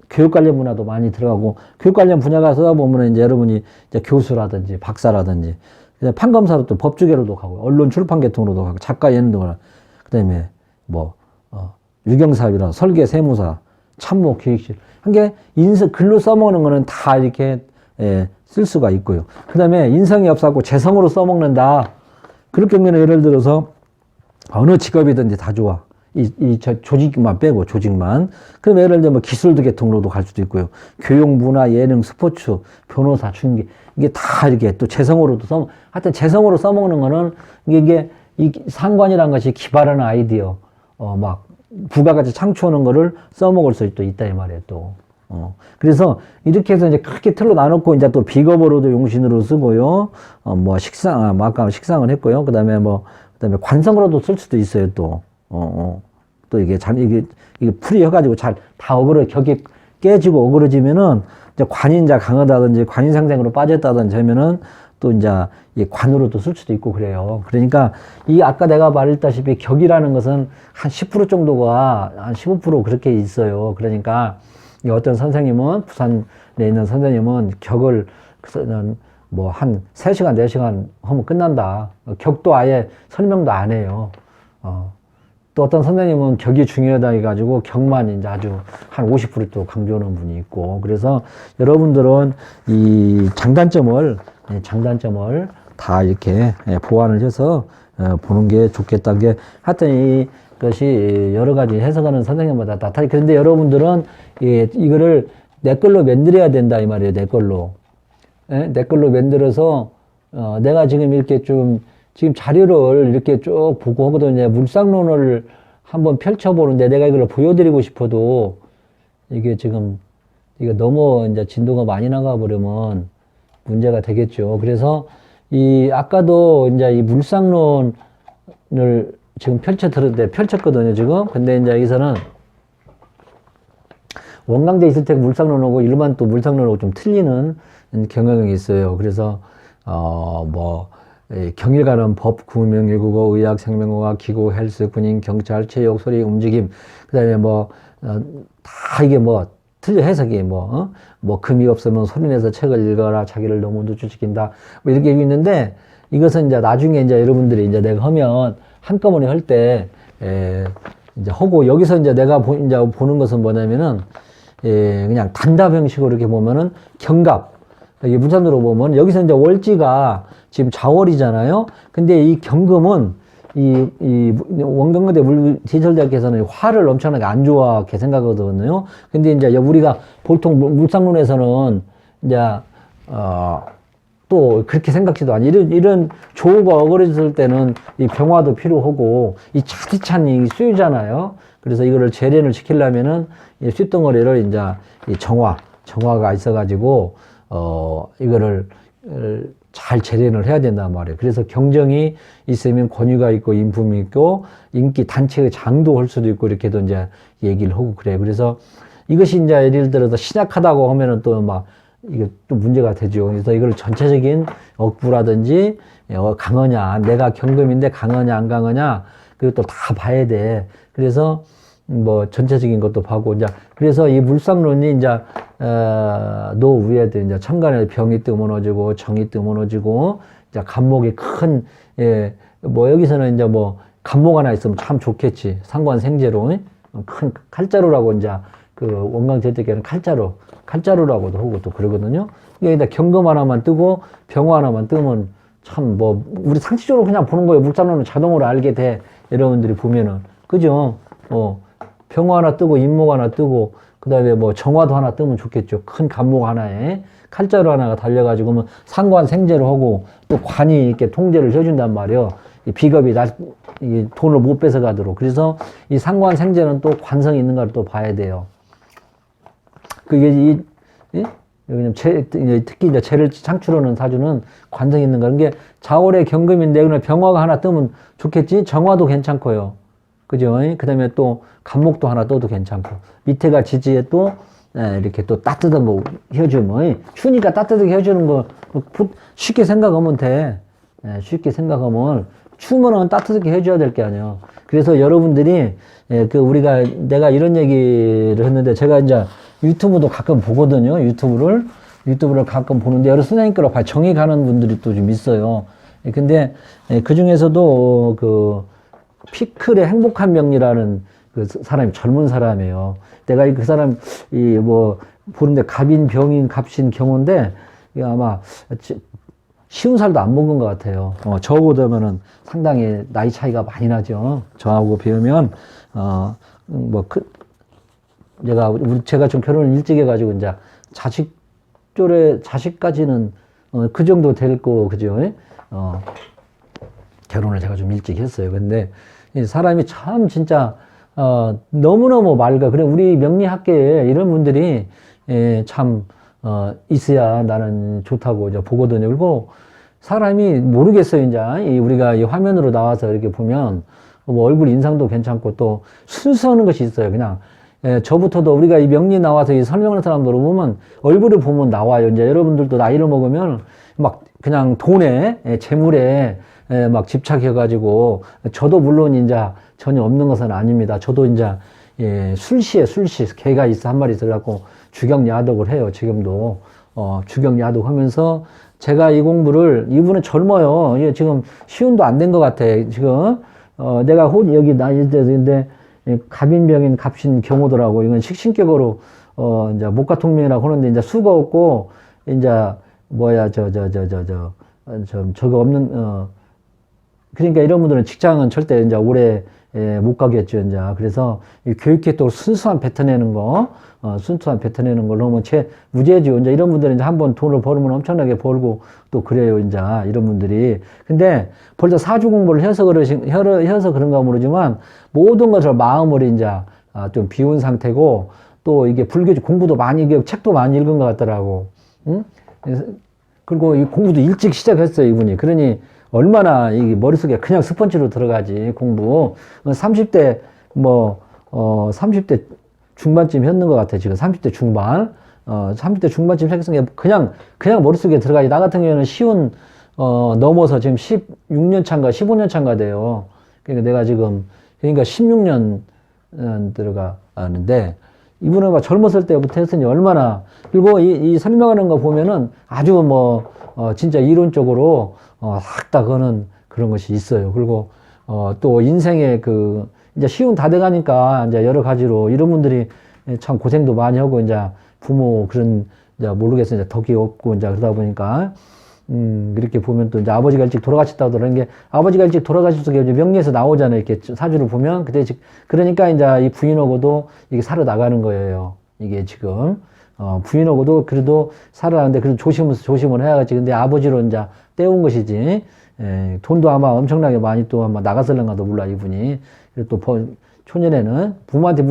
교육 관련 분야도 많이 들어가고, 교육 관련 분야가 쓰다 보면 이제 여러분이 이제 교수라든지 박사라든지, 판검사로 또 법조계로도 가고, 언론, 출판 계통으로도 가고, 작가 예능 등을, 그 다음에 유경사업이라 설계, 세무사, 참모, 기획실. 한 게 글로 써먹는 거는 다 이렇게 쓸 수가 있고요. 그 다음에 인성이 없어갖고 재성으로 써먹는다. 그럴 경우에는 예를 들어서 어느 직업이든지 다 좋아. 조직만 빼고, 조직만. 그럼 예를 들면 기술도 계통으로도 갈 수도 있고요. 교육, 문화, 예능, 스포츠, 변호사, 중개. 이게 다 이렇게 또 재성으로도 하여튼 재성으로 써먹는 거는 이게 이 상관이라는 것이 기발하는 아이디어, 부가가치 창출하는 거를 써먹을 수 있다, 이 말이에요, 또. 그래서 이렇게 해서 이제 크게 틀로 나눴고, 이제 또 비겁으로도 용신으로 쓰고요. 아까 식상을 했고요. 그 다음에 그다음에 관성으로도 쓸 수도 있어요, 또. 또 이게 풀이 해가지고 다 격이 깨지고 어그러지면은 이제 관이 이제 강하다든지 관인상생으로 빠졌다든지 하면은 또 이제 이 관으로 또 쓸 수도 있고 그래요. 그러니까 이 아까 내가 말했다시피 격이라는 것은 한 10% 정도가 한 15% 그렇게 있어요. 그러니까 이 어떤 선생님은 부산에 있는 선생님은 격을 뭐 한 3시간, 4시간 하면 끝난다. 격도 아예 설명도 안 해요. 또 어떤 선생님은 격이 중요하다 해가지고 격만 이제 아주 한 50%또 강조하는 분이 있고, 그래서 여러분들은 이 장단점을 다 이렇게 보완을 해서 보는 게 좋겠다는 게, 하여튼 이것이 여러 가지 해석하는 선생님마다 다 다르. 그런데 여러분들은 이거를 내 걸로 만들어야 된다 이 말이에요. 내 걸로. 내 걸로 만들어서 내가 지금 이렇게 좀 지금 자료를 이렇게 쭉 보고 하거든요. 물상론을 한번 펼쳐보는데 내가 이걸 보여드리고 싶어도 이게 지금 이게 너무 이제 진도가 많이 나가버리면 문제가 되겠죠. 그래서 아까도 이제 이 물상론을 지금 펼쳤거든요, 지금. 근데 이제 여기서는 원광대 있을 때 물상론하고 일반 또 물상론하고 좀 틀리는 경향이 있어요. 그래서, 경일가는 법, 구명, 일국어, 의학, 생명공학, 기구, 헬스, 군인, 경찰, 체육, 소리, 움직임, 그 다음에 다 이게 틀려 해석이 금이 없으면 소리내서 책을 읽어라, 자기를 너무 늦추시킨다, 이렇게 있는데, 이것은 이제 나중에 이제 여러분들이 이제 내가 하면 한꺼번에 할 때, 이제 하고, 여기서 이제 내가 이제 보는 것은 뭐냐면은, 그냥 단답 형식으로 이렇게 보면은 경갑. 이게 문산으로 보면 여기서 이제 월지가 지금 자월이잖아요. 근데 이 경금은 이 원경대 물시설대학에서는 화를 엄청나게 안 좋아하게 생각하거든요. 근데 이제 우리가 보통 물상론에서는 이제 또 그렇게 생각지도 않아요. 이런 조우가 어그러졌을 때는 이 병화도 필요하고 이 차디찬 이 수유잖아요. 그래서 이거를 재련을 시키려면은 이 쇳덩어리를 이제 이 정화가 있어가지고 이거를 잘 재련을 해야 된단 말이에요. 그래서 경정이 있으면 권위가 있고 인품이 있고 인기 단체의 장도 할 수도 있고 이렇게도 이제 얘기를 하고 그래요. 그래서 이것이 이제 예를 들어서 신약하다고 하면은 또 이게 또 문제가 되죠. 그래서 이걸 전체적인 억부라든지 강하냐, 내가 경금인데 강하냐 안 강하냐, 그것도 다 봐야 돼. 그래서 전체적인 것도 봐고 이제 그래서 이 물상론이 이제 노후에도 이제 천간에 병이 뜨무너지고 정이 뜨무너지고 이제 간목이 큰 여기서는 이제 간목 하나 있으면 참 좋겠지. 상관생제로 큰 칼자루라고 이제 그 원광제득에는 칼자루라고도 하고 또 그러거든요. 여기다 경금 하나만 뜨고 병화 하나만 뜨면 참 우리 상식적으로 그냥 보는 거예요. 물상론은 자동으로 알게 돼. 여러분들이 보면은 그죠? 병화 하나 뜨고 인목 하나 뜨고 그 다음에 정화도 하나 뜨면 좋겠죠. 큰 간목 하나에 칼자루 하나가 달려가지고 상관생제로 하고 또 관이 이렇게 통제를 해준단 말이에요. 이 비겁이 이 돈을 못 뺏어가도록. 그래서 이 상관생제는 또 관성이 있는가를 또 봐야 돼요. 그게 특히 이제 재를 창출하는 사주는 관성이 있는가. 그게 자월의 경금인데 그냥 병화가 하나 뜨면 좋겠지. 정화도 괜찮고요. 그죠? 그 다음에 또 간목도 하나 떠도 괜찮고 밑에가 지지에 또 이렇게 또 따뜻한 거 해주면 추우니까 따뜻하게 해주는 거 쉽게 생각하면 돼. 쉽게 생각하면 추우면은 따뜻하게 해줘야 될 게 아니에요. 그래서 여러분들이 내가 이런 얘기를 했는데 제가 이제 유튜브도 가끔 보거든요. 유튜브를 가끔 보는데 여러 선생님 거로 정이 가는 분들이 또 좀 있어요. 근데 그 중에서도 피클의 행복한 명리라는 그 사람이 젊은 사람이에요. 내가 그 사람 보는데 갑인, 병인, 갑신, 경호인데 아마 50살도 안 먹은 것 같아요. 저보다면은 상당히 나이 차이가 많이 나죠. 저하고 비하면 제가 좀 결혼을 일찍 해가지고 이제 자식까지는 그 정도 될 거 그죠? 결혼을 제가 좀 일찍 했어요. 근데 사람이 참 진짜 너무너무 맑아. 그래 우리 명리학계에 이런 분들이 참 있어야 나는 좋다고 이제 보거든요. 그리고 사람이 모르겠어요. 이제 우리가 이 화면으로 나와서 이렇게 보면 얼굴 인상도 괜찮고 또 순수하는 것이 있어요. 그냥 예, 저부터도 우리가 이 명리 나와서 이 설명하는 사람들 보면 얼굴을 보면 나와요. 이제 여러분들도 나이를 먹으면 막 그냥 돈에, 예, 재물에, 예, 막 집착해가지고 저도 물론 이제 전혀 없는 것은 아닙니다. 저도 이제 예, 술시 개가 있어 한 마리 있어갖고 주경야독을 해요. 지금도 주경야독 하면서 제가 이 공부를 이분은 젊어요. 예, 지금 시운도 안 된 것 같아. 지금 내가 여기 나이인데 갑인병인 갑신 경호더라고. 이건 식신격으로 이제 목가통명이라고 하는데 이제 수가 없고 이제 뭐야 저거 없는 그러니까 이런 분들은 직장은 절대 이제 오래 못 가겠죠, 이제. 그래서 이 교육계 또 순수한 뱉어내는 거, 순수한 뱉어내는 걸로 하면 무죄죠. 이제 이런 분들은 이제 한번 돈을 벌으면 엄청나게 벌고 또 그래요, 이제. 이런 분들이. 근데 벌써 사주 공부를 해서 그런가 모르지만 모든 것을 마음으로 이제 좀 비운 상태고 또 이게 불교 공부도 많이, 이게 책도 많이 읽은 것 같더라고. 응? 그리고 이 공부도 일찍 시작했어요, 이분이. 그러니 얼마나 이 머릿속에 그냥 스펀지로 들어가지, 공부. 30대, 30대 중반쯤 했는 것 같아, 지금. 30대 중반. 30대 중반쯤 생각했으니까 그냥 머릿속에 들어가지. 나 같은 경우에는 시운, 넘어서 지금 16년 차인가, 15년 차인가 돼요. 그러니까 내가 지금, 그러니까 16년 들어가는데, 이분은 막 젊었을 때부터 했으니 얼마나, 그리고 이 설명하는 거 보면은 아주 진짜 이론적으로, 싹 다 거는 그런 것이 있어요. 그리고, 또 인생의 이제 시운 다 돼가니까, 이제 여러 가지로 이런 분들이 참 고생도 많이 하고, 이제 부모 이제 모르겠어요. 이제 덕이 없고, 이제 그러다 보니까, 이렇게 보면 또 이제 아버지가 일찍 돌아가셨다고 그러는 게, 아버지가 일찍 돌아가셔서 명리에서 나오잖아요. 이렇게 사주를 보면. 그러니까 이제 이 부인하고도 이게 살아나가는 거예요. 이게 지금. 부인하고도 그래도 살아나는데 그래도 조심을 해야겠지. 근데 아버지로 이제 떼운 것이지. 돈도 아마 엄청나게 많이 또 아마 나갔을랑가도 몰라, 이분이. 그리고 또 초년에는 부모한테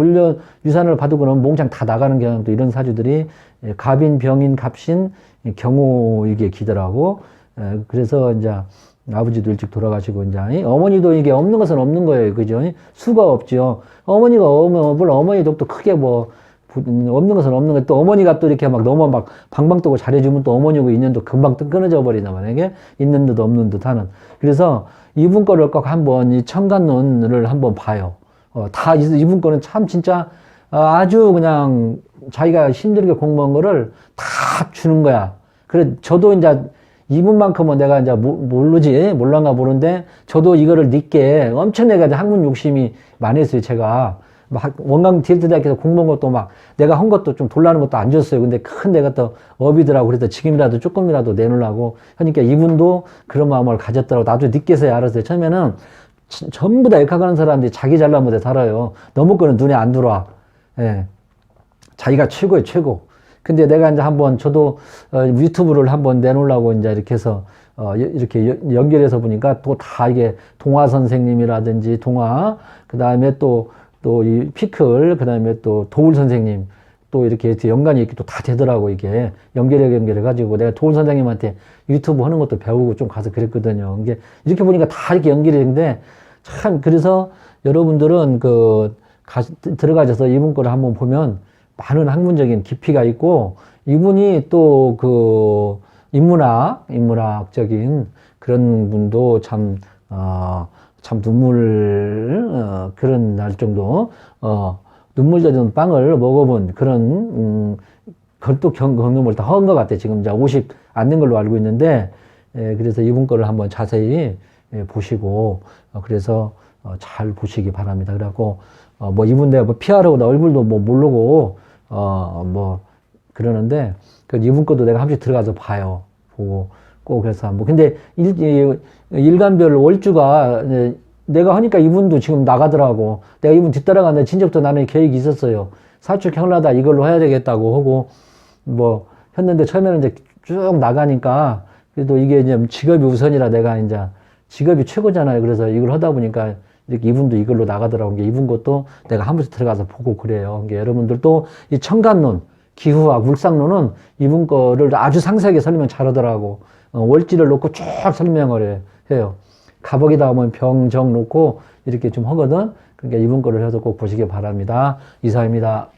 유산을 받고 그러면 몽창 다 나가는 경향도 이런 사주들이 갑인, 병인, 갑신, 경호 이게 기더라고. 그래서 이제 아버지도 일찍 돌아가시고 이제 어머니도 이게 없는 것은 없는 거예요. 그죠? 수가 없죠. 어머니가 없으면 물론 어머니 덕도 크게 없는 것은 없는 거예요. 또 어머니가 또 이렇게 너무 방방 뜨고 잘해주면 또 어머니고 인연도 금방 끊어져 버리나 만약에 있는 듯 없는 듯 하는. 그래서 이분 거를 꼭 한번 이 청간론을 한번 봐요. 이분 거는 참 진짜 아주 그냥 자기가 힘들게 공부한 거를 다 주는 거야. 그래, 저도 이제 이분만큼은 내가 이제 몰란가 모르는데, 저도 이거를 늦게 엄청 내가 학문 욕심이 많이 했어요, 제가. 원광 디에트대학에서 공부한 것도 내가 한 것도 좀 돌라는 것도 안 줬어요. 근데 내가 또 업이더라고. 그래서 지금이라도 조금이라도 내놓으려고 하니까 이분도 그런 마음을 가졌더라고. 나도 늦게서야 알았어요. 처음에는 전부 다 역학하는 사람들이 자기 잘난 못해 살아요. 너무 거는 눈에 안 들어와. 예. 자기가 최고예요, 최고. 근데 내가 이제 저도 유튜브를 한번 내놓으려고 이제 이렇게 해서 이렇게 연결해서 보니까 또 다 이게 동화 선생님이라든지 그 다음에 또 이 피클, 그 다음에 또 도울 선생님, 또 이렇게 연관이 이렇게 또 다 되더라고, 이게. 연결해가지고 내가 도울 선생님한테 유튜브 하는 것도 배우고 좀 가서 그랬거든요. 이게 이렇게 보니까 다 이렇게 연결이 되는데, 참, 그래서 여러분들은 들어가셔서 이분 거를 한번 보면 많은 학문적인 깊이가 있고, 이분이 또 인문학적인 그런 분도 참 눈물, 그런 날 정도, 눈물 젖은 빵을 먹어본 그런, 그것도 경험을 다 한 것 같아. 지금 이제 50 안 된 걸로 알고 있는데, 그래서 이분 거를 한번 자세히 보시고, 그래서 잘 보시기 바랍니다. 그래갖고, 이분 내가 피하라고 나 얼굴도 모르고, 그러는데, 이분 것도 내가 한 번씩 들어가서 봐요. 보고, 꼭 그래서 근데 일간별 월주가 내가 하니까 이분도 지금 나가더라고. 내가 이분 뒤따라가는데 진작부터 나는 계획이 있었어요. 사축 형라다 이걸로 해야 되겠다고 하고 했는데 처음에는 이제 쭉 나가니까 그래도 이게 이제 직업이 우선이라 내가 이제 직업이 최고잖아요. 그래서 이걸 하다 보니까 이렇게 이분도 이걸로 나가더라고. 이분 것도 내가 한 번씩 들어가서 보고 그래요. 여러분들도 이 청간론, 기후학, 물상론은 이분 거를 아주 상세하게 설명 잘하더라고. 월지를 놓고 쭉 설명을 해요. 가복이다 하면 병, 정 놓고 이렇게 좀 하거든. 그러니까 이번 거를 해서 꼭 보시기 바랍니다. 이상입니다.